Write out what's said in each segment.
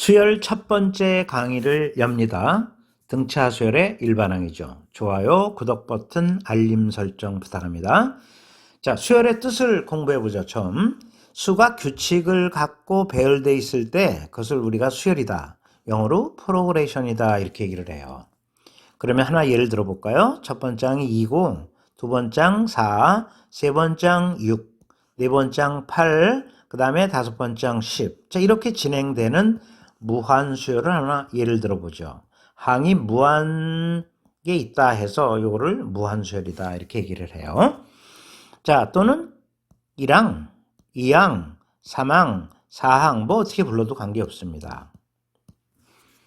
수열 첫 번째 강의를 엽니다. 등차 수열의 일반항이죠. 좋아요, 구독 버튼, 알림 설정 부탁합니다. 자, 수열의 뜻을 공부해보죠. 처음. 수가 규칙을 갖고 배열되어 있을 때 그것을 우리가 수열이다. 영어로 프로그레이션이다. 이렇게 얘기를 해요. 그러면 하나 예를 들어볼까요? 첫 번째 항이 2고, 두 번째 항 4, 세 번째 항 6, 네 번째 항 8, 그 다음에 다섯 번째 항 10. 자, 이렇게 진행되는 무한수열을 하나 예를 들어보죠. 항이 무한에 있다 해서 이거를 무한수열이다 이렇게 얘기를 해요. 자, 또는 1항, 2항, 3항, 4항 뭐 어떻게 불러도 관계없습니다.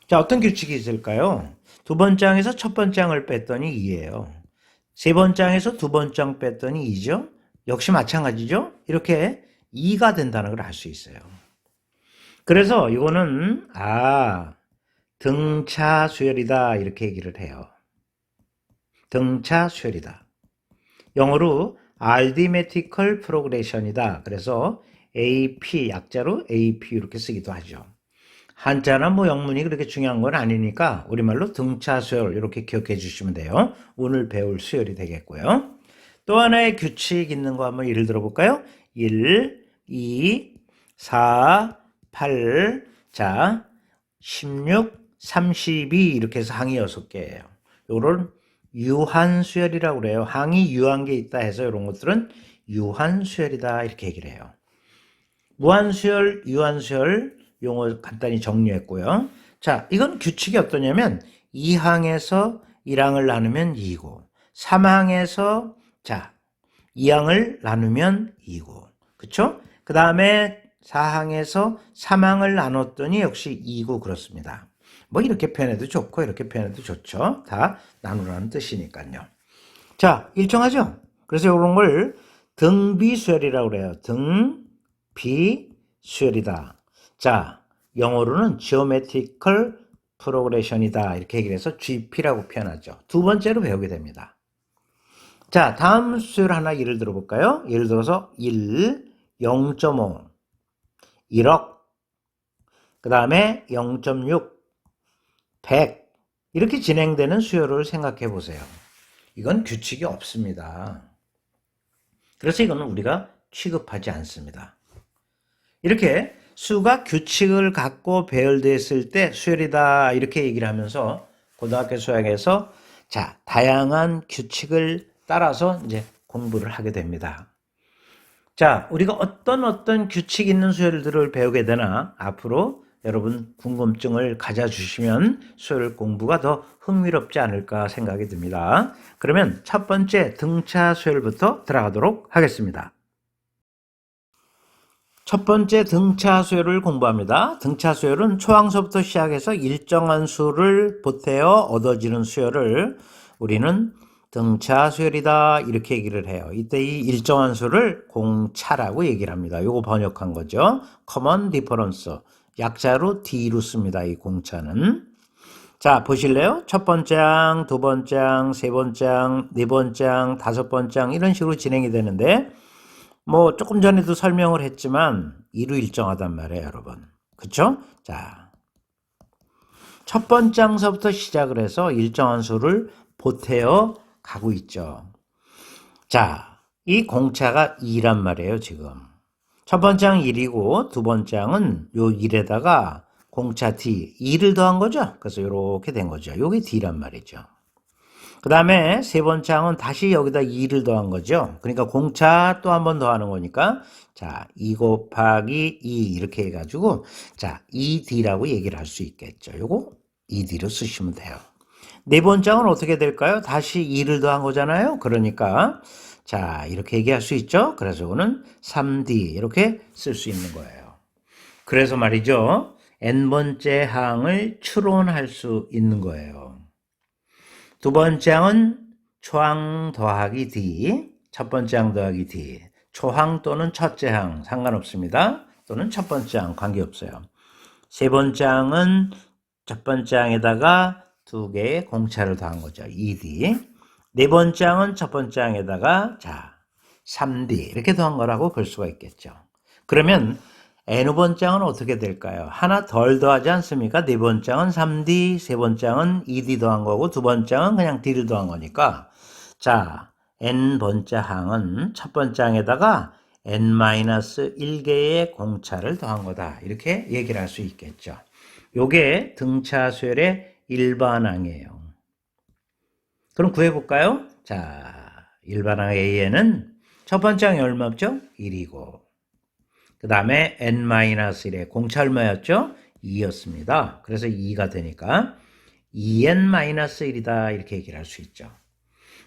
자, 어떤 규칙이 있을까요? 두 번째 항에서 첫 번째 항을 뺐더니 2예요. 세 번째 항에서 두 번째 항 뺐더니 2죠. 역시 마찬가지죠. 이렇게 2가 된다는 걸 알 수 있어요. 그래서 이거는 등차 수열이다 이렇게 얘기를 해요. 등차 수열이다. 영어로 arithmetical progression이다. 그래서 AP 약자로 AP 이렇게 쓰기도 하죠. 한자나 뭐 영문이 그렇게 중요한 건 아니니까 우리말로 등차 수열 이렇게 기억해 주시면 돼요. 오늘 배울 수열이 되겠고요. 또 하나의 규칙 있는 거 한번 예를 들어볼까요? 1, 2, 4, 8, 자, 16, 32 이렇게 해서 항이 6개예요. 요런 유한수열이라고 그래요. 항이 유한 게 있다 해서 이런 것들은 유한수열이다 이렇게 얘기를 해요. 무한수열, 유한수열 용어 간단히 정리했고요. 자, 이건 규칙이 어떠냐면 2항에서 1항을 나누면 2고 3항에서 자 2항을 나누면 2고 그쵸? 그 다음에 4항에서 3항을 나눴더니 역시 2고 그렇습니다. 뭐 이렇게 표현해도 좋고 이렇게 표현해도 좋죠. 다 나누라는 뜻이니까요. 자, 일정하죠? 그래서 이런 걸 등비수열이라고 그래요. 등비수열이다. 자, 영어로는 geometrical progression이다. 이렇게 얘기를 해서 GP라고 표현하죠. 두 번째로 배우게 됩니다. 자, 다음 수열 하나 예를 들어볼까요? 예를 들어서 1, 0.5, 1억, 그 다음에 0.6, 100 이렇게 진행되는 수열을 생각해 보세요. 이건 규칙이 없습니다. 그래서 이거는 우리가 취급하지 않습니다. 이렇게 수가 규칙을 갖고 배열됐을 때 수열이다 이렇게 얘기를 하면서 고등학교 수학에서 자, 다양한 규칙을 따라서 이제 공부를 하게 됩니다. 자, 우리가 어떤 규칙 있는 수열들을 배우게 되나 앞으로 여러분 궁금증을 가져주시면 수열 공부가 더 흥미롭지 않을까 생각이 듭니다. 그러면 첫 번째 등차 수열부터 들어가도록 하겠습니다. 첫 번째 등차 수열을 공부합니다. 등차 수열은 초항서부터 시작해서 일정한 수를 보태어 얻어지는 수열을 우리는 등차 수열이다 이렇게 얘기를 해요. 이때 이 일정한 수를 공차라고 얘기를 합니다. 요거 번역한 거죠. Common Difference. 약자로 D로 씁니다. 이 공차는. 자, 보실래요? 첫 번째 항, 두 번째 항, 세 번째 항, 네 번째 항, 다섯 번째 항 이런 식으로 진행이 되는데 뭐 조금 전에도 설명을 했지만 이루 일정하단 말이에요, 여러분. 그쵸? 자, 첫 번째 항서부터 시작을 해서 일정한 수를 보태어 가고 있죠. 자, 이 공차가 2란 말이에요, 지금. 첫 번째 항 1이고 두 번째 항은 요 1에다가 공차 D, 2를 더한 거죠. 그래서 이렇게 된 거죠. 요게 D란 말이죠. 그 다음에 세 번째 항은 다시 여기다 2를 더한 거죠. 그러니까 공차 또 한 번 더하는 거니까 자, 2 곱하기 2 이렇게 해가지고 자, 2D라고 얘기를 할 수 있겠죠. 요거 2D로 쓰시면 돼요. 네 번째 항은 어떻게 될까요? 다시 2를 더한 거잖아요. 그러니까 자, 이렇게 얘기할 수 있죠. 그래서 이거는 3D 이렇게 쓸 수 있는 거예요. 그래서 말이죠. n번째 항을 추론할 수 있는 거예요. 두 번째 항은 초항 더하기 D, 첫 번째 항 더하기 D, 초항 또는 첫째 항 상관없습니다. 또는 첫 번째 항 관계없어요. 세 번째 항은 첫 번째 항에다가 두 개의 공차를 더한 거죠. 2D. 네 번째 항은 첫 번째 항에다가 자 3D 이렇게 더한 거라고 볼 수가 있겠죠. 그러면 n번 장은 어떻게 될까요? 하나 덜 더하지 않습니까? 네 번 장은 3D, 세 번 장은 2D 더한 거고 두 번 장은 그냥 D를 더한 거니까 자, n번째 항은 첫 번째 항에다가 n-1개의 공차를 더한 거다. 이렇게 얘기를 할 수 있겠죠. 요게 등차수열의 일반항이에요. 그럼 구해볼까요? 자, 일반항 A에는 첫 번째 항이 얼마죠? 1이고 그 다음에 n-1의 공차 얼마였죠? 2였습니다. 그래서 2가 되니까 2n-1이다 이렇게 얘기를 할 수 있죠.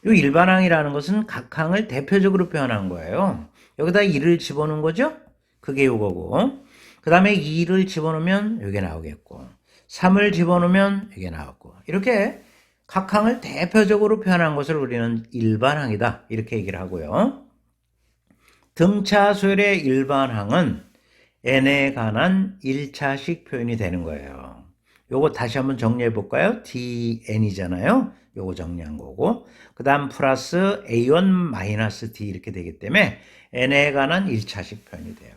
이 일반항이라는 것은 각 항을 대표적으로 표현한 거예요. 여기다 1을 집어넣은 거죠? 그게 요거고 그 다음에 2를 집어넣으면 이게 나오겠고 3을 집어넣으면 이게 나오고 이렇게 각 항을 대표적으로 표현한 것을 우리는 일반항이다 이렇게 얘기를 하고요. 등차수열의 일반항은 n에 관한 1차식 표현이 되는 거예요. 요거 다시 한번 정리해 볼까요? dn이잖아요. 요거 정리한 거고 그 다음 플러스 a1-d 이렇게 되기 때문에 n에 관한 1차식 표현이 돼요.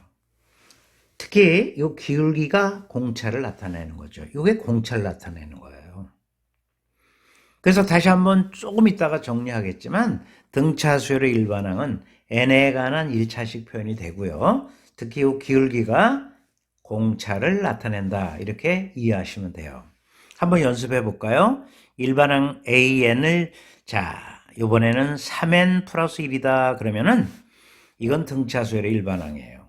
특히 요 기울기가 공차를 나타내는 거죠. 요게 공차를 나타내는 거예요. 그래서 다시 한번 조금 있다가 정리하겠지만 등차수열의 일반항은 n에 관한 1차식 표현이 되고요. 특히 이 기울기가 공차를 나타낸다 이렇게 이해하시면 돼요. 한번 연습해 볼까요? 일반항 AN을 자 이번에는 3n 플러스 1이다 그러면은 이건 등차수열의 일반항이에요.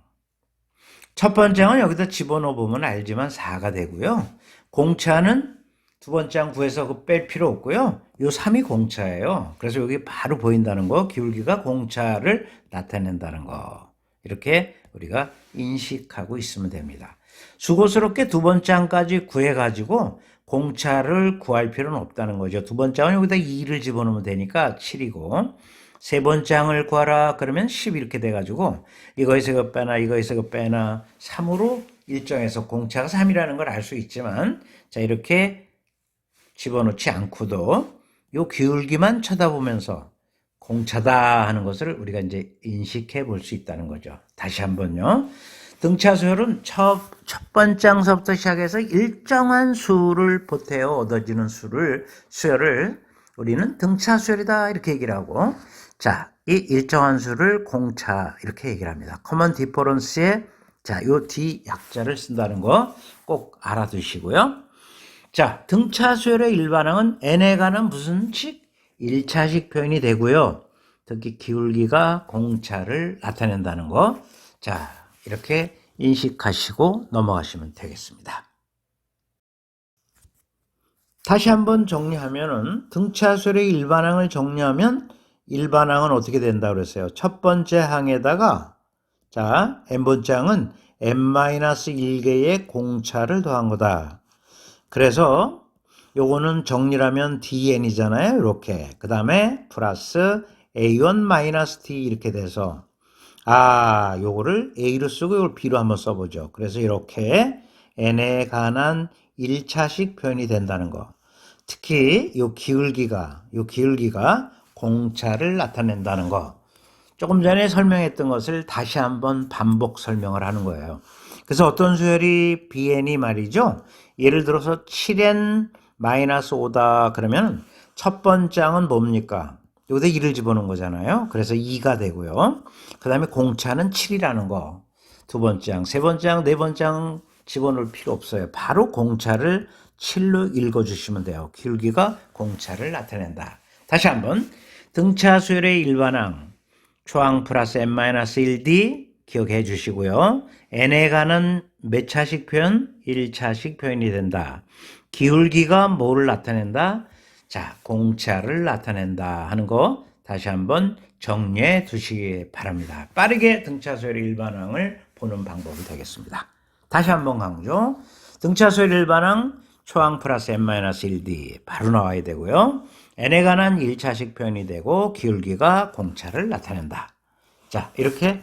첫 번째는 여기다 집어넣어 보면 알지만 4가 되고요. 공차는 두 번째 항 구해서 그 뺄 필요 없고요. 요 3이 공차예요. 그래서 여기 바로 보인다는 거, 기울기가 공차를 나타낸다는 거. 이렇게 우리가 인식하고 있으면 됩니다. 수고스럽게 두 번째 항까지 구해가지고 공차를 구할 필요는 없다는 거죠. 두 번째 항은 여기다 2를 집어넣으면 되니까 7이고 세 번째 항을 구하라 그러면 10 이렇게 돼가지고 이거에서 이거 빼나 이거에서 이거 빼나 3으로 일정해서 공차가 3이라는 걸 알 수 있지만 자 이렇게 집어넣지 않고도 요 기울기만 쳐다보면서 공차다 하는 것을 우리가 이제 인식해 볼 수 있다는 거죠. 다시 한번요. 등차수열은 첫 번째 항서부터 시작해서 일정한 수를 보태어 얻어지는 수열을 우리는 등차수열이다 이렇게 얘기를 하고 자, 이 일정한 수를 공차 이렇게 얘기를 합니다. 커먼 디퍼런스에 자, 요 D 약자를 쓴다는 거 꼭 알아두시고요. 자, 등차수열의 일반항은 n에 관한 무슨 식? 1차식 표현이 되고요. 특히 기울기가 공차를 나타낸다는 거. 자, 이렇게 인식하시고 넘어가시면 되겠습니다. 다시 한번 정리하면은 등차수열의 일반항을 정리하면 일반항은 어떻게 된다 그랬어요? 첫 번째 항에다가 자, n번째 항은 n-1개의 공차를 더한 거다. 그래서 요거는 정리하면 dn이잖아요. 이렇게. 그 다음에 플러스 a1-d 이렇게 돼서 요거를 a로 쓰고 이걸 b로 한번 써보죠. 그래서 이렇게 n에 관한 1차식 표현이 된다는 거. 특히 요 기울기가 공차를 나타낸다는 거. 조금 전에 설명했던 것을 다시 한번 반복 설명을 하는 거예요. 그래서 어떤 수열이 bn이 말이죠. 예를 들어서 7n-5다 그러면 첫 번째 항은 뭡니까? 여기다 2를 집어넣은 거잖아요. 그래서 2가 되고요. 그 다음에 공차는 7이라는 거. 두 번째 항, 세 번째 항, 네 번째 항 집어넣을 필요 없어요. 바로 공차를 7로 읽어주시면 돼요. 기울기가 공차를 나타낸다. 다시 한번 등차수열의 일반항 초항 플러스 n-1d 기억해 주시고요. n에 관한 몇 차식 표현? 1차식 표현이 된다. 기울기가 뭐를 나타낸다? 자, 공차를 나타낸다 하는 거 다시 한번 정리해 두시기 바랍니다. 빠르게 등차수열 일반항을 보는 방법이 되겠습니다. 다시 한번 강조. 등차수열 일반항 초항 플러스 n-1d 바로 나와야 되고요. n에 관한 1차식 표현이 되고 기울기가 공차를 나타낸다. 자, 이렇게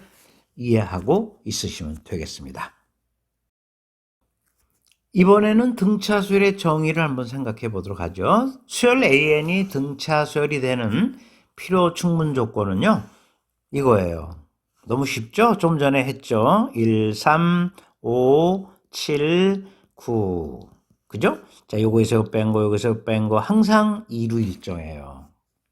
이해하고 있으시면 되겠습니다. 이번에는 등차수열의 정의를 한번 생각해 보도록 하죠. 수열 AN이 등차수열이 되는 필요 충분 조건은요. 이거예요. 너무 쉽죠? 좀 전에 했죠. 1, 3, 5, 7, 9. 그죠? 자, 요거에서 뺀 거, 여기서 뺀 거 항상 2로 일정해요.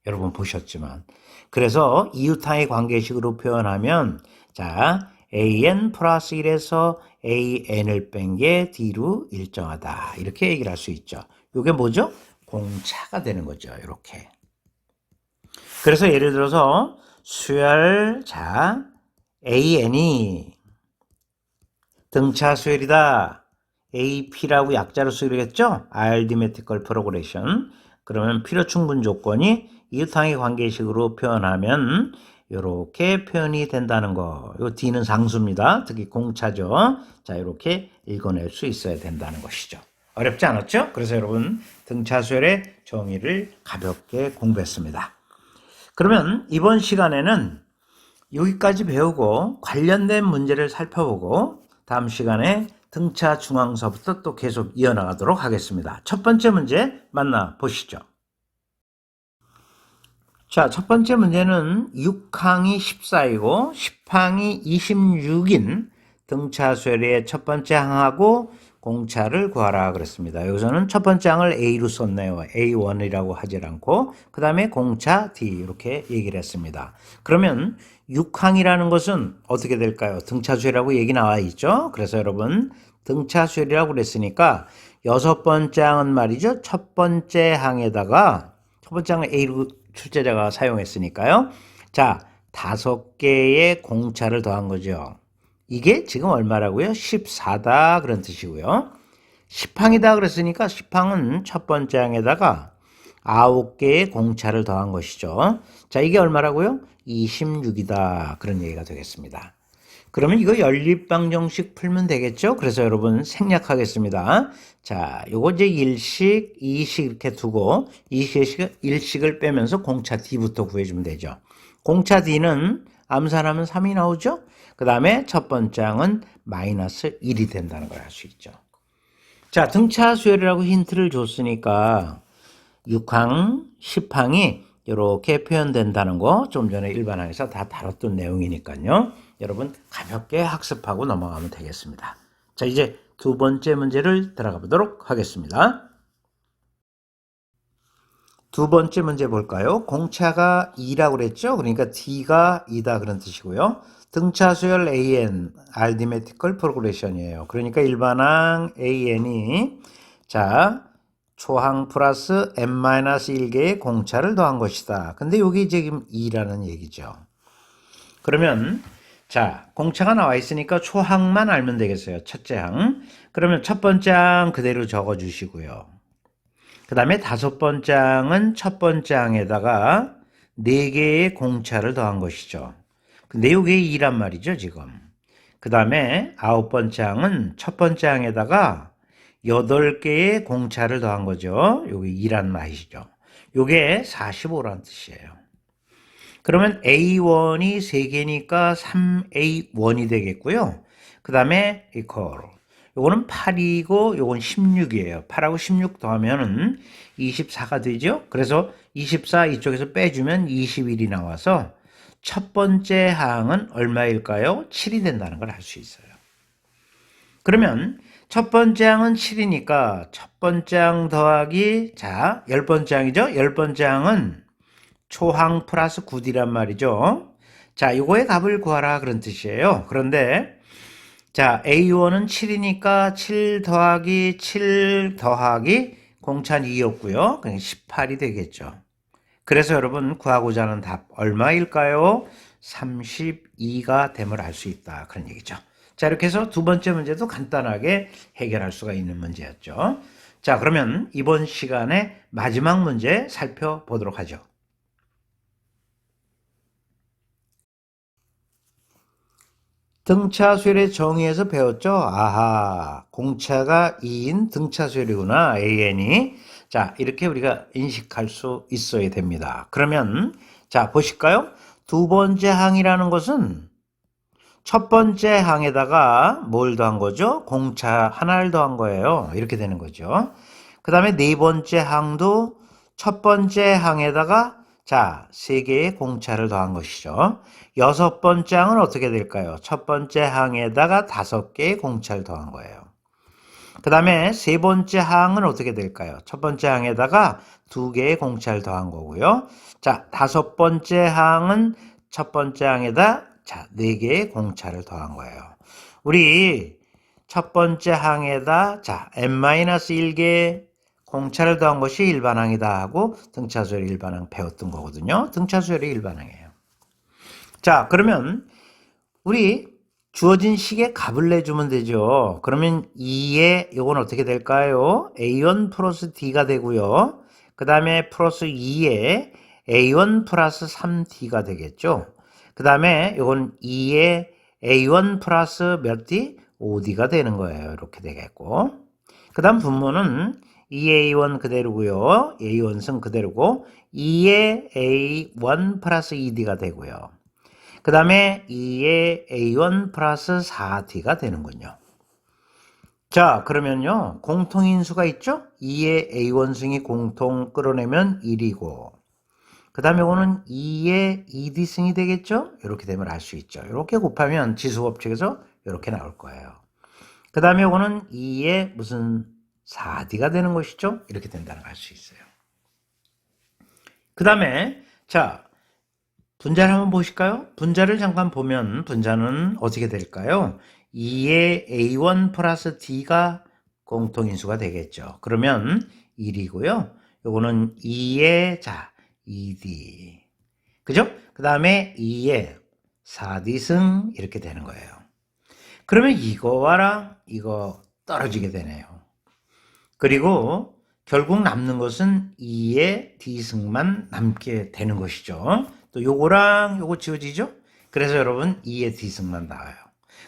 여러분 보셨지만. 그래서 이웃항의 관계식으로 표현하면 자, an 플러스 1에서 an을 뺀 게 d로 일정하다. 이렇게 얘기를 할 수 있죠. 요게 뭐죠? 공차가 되는 거죠. 이렇게. 그래서 예를 들어서 수열, 자, an이 등차 수열이다. AP라고 약자로 쓰기로 Arithmetical Progression. 그러면 필요 충분 조건이 이웃항의 관계식으로 표현하면 이렇게 표현이 된다는 거. 요 D는 상수입니다. 특히 공차죠. 자, 이렇게 읽어낼 수 있어야 된다는 것이죠. 어렵지 않았죠? 그래서 여러분 등차 수열의 정의를 가볍게 공부했습니다. 그러면 이번 시간에는 여기까지 배우고 관련된 문제를 살펴보고 다음 시간에 등차 중앙서부터 또 계속 이어나가도록 하겠습니다. 첫 번째 문제 만나보시죠. 자, 첫 번째 문제는 6항이 14이고 10항이 26인 등차 수열의 첫 번째 항하고 공차를 구하라 그랬습니다. 여기서는 첫 번째 항을 A로 썼네요. A1이라고 하질 않고 그 다음에 공차 D 이렇게 얘기를 했습니다. 그러면 6항이라는 것은 어떻게 될까요? 등차 수열이라고 얘기 나와 있죠. 그래서 여러분 등차 수열이라고 그랬으니까 여섯 번째 항은 말이죠. 첫 번째 항에다가 첫 번째 항은 A로 출제자가 사용했으니까요. 자, 5개의 공차를 더한 거죠. 이게 지금 얼마라고요? 14다 그런 뜻이고요. 10항이다 그랬으니까 10항은 첫 번째 항에다가 9개의 공차를 더한 것이죠. 자, 이게 얼마라고요? 26이다 그런 얘기가 되겠습니다. 그러면 이거 연립방정식 풀면 되겠죠? 그래서 여러분 생략하겠습니다. 자, 요거 이제 1식, 2식 이렇게 두고 1식을 빼면서 공차 D부터 구해주면 되죠. 공차 D는 암산하면 3이 나오죠? 그 다음에 첫 번째 항은 마이너스 1이 된다는 걸 알 수 있죠. 자, 등차 수열이라고 힌트를 줬으니까 6항, 10항이 이렇게 표현된다는 거 좀 전에 일반항에서 다 다뤘던 내용이니까요. 여러분 가볍게 학습하고 넘어가면 되겠습니다. 자, 이제 두 번째 문제를 들어가 보도록 하겠습니다. 두 번째 문제 볼까요? 공차가 2라고 그랬죠? 그러니까 D가 2다 그런 뜻이고요. 등차 수열 AN, Arithmetical Progression이에요. 그러니까 일반항 AN이 자, 초항 플러스 n-1개의 공차를 더한 것이다. 근데 여기 지금 2라는 얘기죠. 그러면 자, 공차가 나와 있으니까 초항만 알면 되겠어요. 첫째 항. 그러면 첫 번째 항 그대로 적어 주시고요. 그 다음에 다섯 번째 항은 첫 번째 항에다가 4개의 공차를 더한 것이죠. 근데 이게 2란 말이죠, 지금. 그 다음에 아홉 번째 항은 첫 번째 항에다가 8개의 공차를 더한 거죠. 여기 2란 말이죠. 요게 45란 뜻이에요. 그러면 A1이 3개니까 3A1이 되겠고요. 그 다음에 equal. 요거는 8이고 요건 16이에요. 8하고 16 더하면은 24가 되죠. 그래서 24 이쪽에서 빼주면 21이 나와서 첫 번째 항은 얼마일까요? 7이 된다는 걸 알 수 있어요. 그러면 첫 번째 항은 7이니까 첫 번째 항 더하기 자 10번째 항이죠. 10번째 항은 초항 플러스 9D란 말이죠. 자, 요거의 값을 구하라 그런 뜻이에요. 그런데 자, A1은 7이니까 7 더하기 7 더하기 공차는 2였고요. 그냥 18이 되겠죠. 그래서 여러분 구하고자 하는 답 얼마일까요? 32가 됨을 알 수 있다. 그런 얘기죠. 자, 이렇게 해서 두 번째 문제도 간단하게 해결할 수가 있는 문제였죠. 자, 그러면 이번 시간에 마지막 문제 살펴보도록 하죠. 등차 수열의 정의에서 배웠죠? 아하, 공차가 2인 등차 수열이구나, AN이. 자, 이렇게 우리가 인식할 수 있어야 됩니다. 그러면, 자, 보실까요? 두 번째 항이라는 것은 첫 번째 항에다가 뭘 더한 거죠? 공차 하나를 더한 거예요. 이렇게 되는 거죠. 그 다음에 네 번째 항도 첫 번째 항에다가 자, 3개의 공차를 더한 것이죠. 6번째 항은 어떻게 될까요? 첫 번째 항에다가 5개의 공차를 더한 거예요. 그 다음에 3번째 항은 어떻게 될까요? 첫 번째 항에다가 2개의 공차를 더한 거고요. 자, 5번째 항은 첫 번째 항에다 4개의 공차를 더한 거예요. 우리 첫 번째 항에다 n-1개 공차를 더한 것이 일반항이다 하고 등차수열의 일반항 배웠던 거거든요. 등차수열의 일반항이에요. 자, 그러면 우리 주어진 식에 값을 내주면 되죠. 그러면 2에 이건 어떻게 될까요? A1 플러스 D가 되고요. 그 다음에 플러스 2에 A1 플러스 3D가 되겠죠. 그 다음에 이건 2에 A1 플러스 몇 D? 5D가 되는 거예요. 이렇게 되겠고. 그 다음 분모는 2A1 그대로고요. A1승 그대로고 2에 A1 플러스 2D가 되고요. 그 다음에 2에 A1 플러스 4D가 되는군요. 자, 그러면요. 공통인수가 있죠? 2에 A1승이 공통 끌어내면 1이고 그 다음에 이거는 2에 2D승이 되겠죠? 이렇게 되면 알 수 있죠. 이렇게 곱하면 지수법칙에서 이렇게 나올 거예요. 그 다음에 이거는 2에 무슨 4D가 되는 것이죠? 이렇게 된다는 걸 알 수 있어요. 그 다음에 자, 분자를 한번 보실까요? 분자를 잠깐 보면 분자는 어떻게 될까요? 2에 A1 플러스 D가 공통인수가 되겠죠. 그러면 1이고요. 요거는 2에 2D. 그죠? 그 다음에 2에 4D승 이렇게 되는 거예요. 그러면 이거와랑 이거 떨어지게 되네요. 그리고 결국 남는 것은 2의 D승만 남게 되는 것이죠. 또 요거랑 요거 지워지죠? 그래서 여러분 2의 D승만 나와요.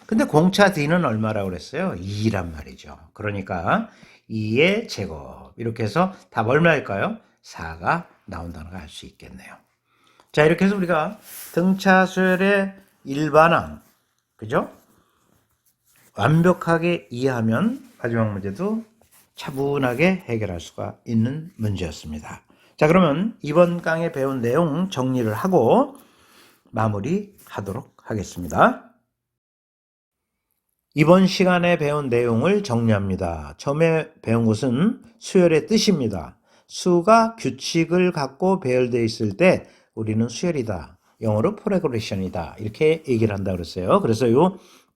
근데 공차 D는 얼마라고 그랬어요? 2란 말이죠. 그러니까 2의 제곱 이렇게 해서 답 얼마일까요? 4가 나온다는 걸 알 수 있겠네요. 자, 이렇게 해서 우리가 등차수열의 일반항, 그죠? 완벽하게 이해하면 마지막 문제도 차분하게 해결할 수가 있는 문제였습니다. 자, 그러면 이번 강의 배운 내용 정리를 하고 마무리하도록 하겠습니다. 이번 시간에 배운 내용을 정리합니다. 처음에 배운 것은 수열의 뜻입니다. 수가 규칙을 갖고 배열되어 있을 때 우리는 수열이다. 영어로 프로그레션이다. 이렇게 얘기를 한다고 그랬어요. 그래서 이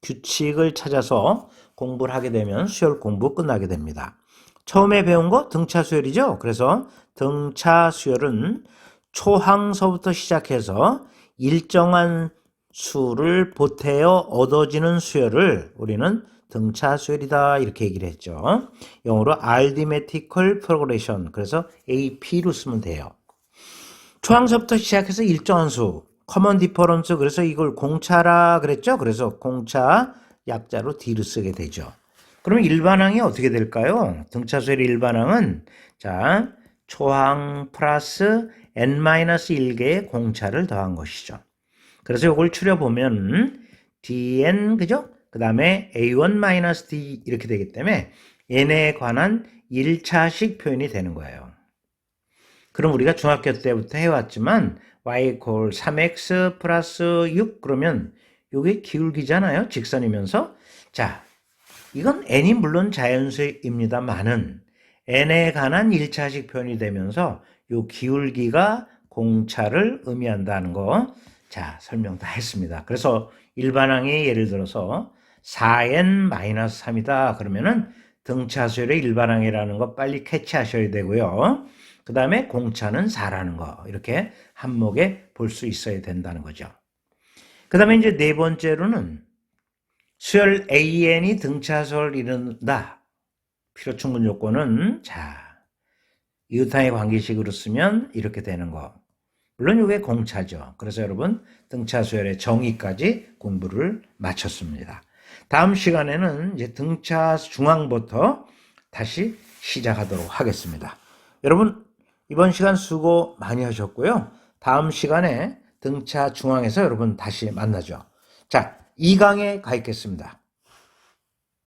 규칙을 찾아서 공부를 하게 되면 수열 공부 끝나게 됩니다. 처음에 배운 거 등차 수열이죠. 그래서 등차 수열은 초항서부터 시작해서 일정한 수를 보태어 얻어지는 수열을 우리는 등차 수열이다 이렇게 얘기를 했죠. 영어로 arithmetical progression, 그래서 AP로 쓰면 돼요. 초항서부터 시작해서 일정한 수, common difference, 그래서 이걸 공차라 그랬죠. 그래서 공차 약자로 D를 쓰게 되죠. 그럼 일반항이 어떻게 될까요? 등차수열의 일반항은 자, 초항 플러스 n-1개의 공차를 더한 것이죠. 그래서 이걸 추려보면 dn, 그죠? 그 다음에 a1-d 이렇게 되기 때문에 n에 관한 1차식 표현이 되는 거예요. 그럼 우리가 중학교 때부터 해왔지만 y equal 3x 플러스 6 그러면 이게 기울기잖아요. 직선이면서. 자, 이건 n이 물론 자연수입니다만은 n에 관한 1차식 표현이 되면서 이 기울기가 공차를 의미한다는 거 자, 설명 다 했습니다. 그래서 일반항이 예를 들어서 4n-3이다. 그러면은 등차수열의 일반항이라는 거 빨리 캐치하셔야 되고요. 그 다음에 공차는 4라는 거 이렇게 한목에 볼 수 있어야 된다는 거죠. 그 다음에 이제 네 번째로는 수열 AN이 등차수열을 이룬다. 필요충분 요건은 자, 이웃항의 관계식으로 쓰면 이렇게 되는 거. 물론 이게 공차죠. 그래서 여러분 등차수열의 정의까지 공부를 마쳤습니다. 다음 시간에는 이제 등차 중항부터 다시 시작하도록 하겠습니다. 여러분 이번 시간 수고 많이 하셨고요. 다음 시간에 등차 중항에서 여러분 다시 만나죠. 자, 2강에 가 있겠습니다.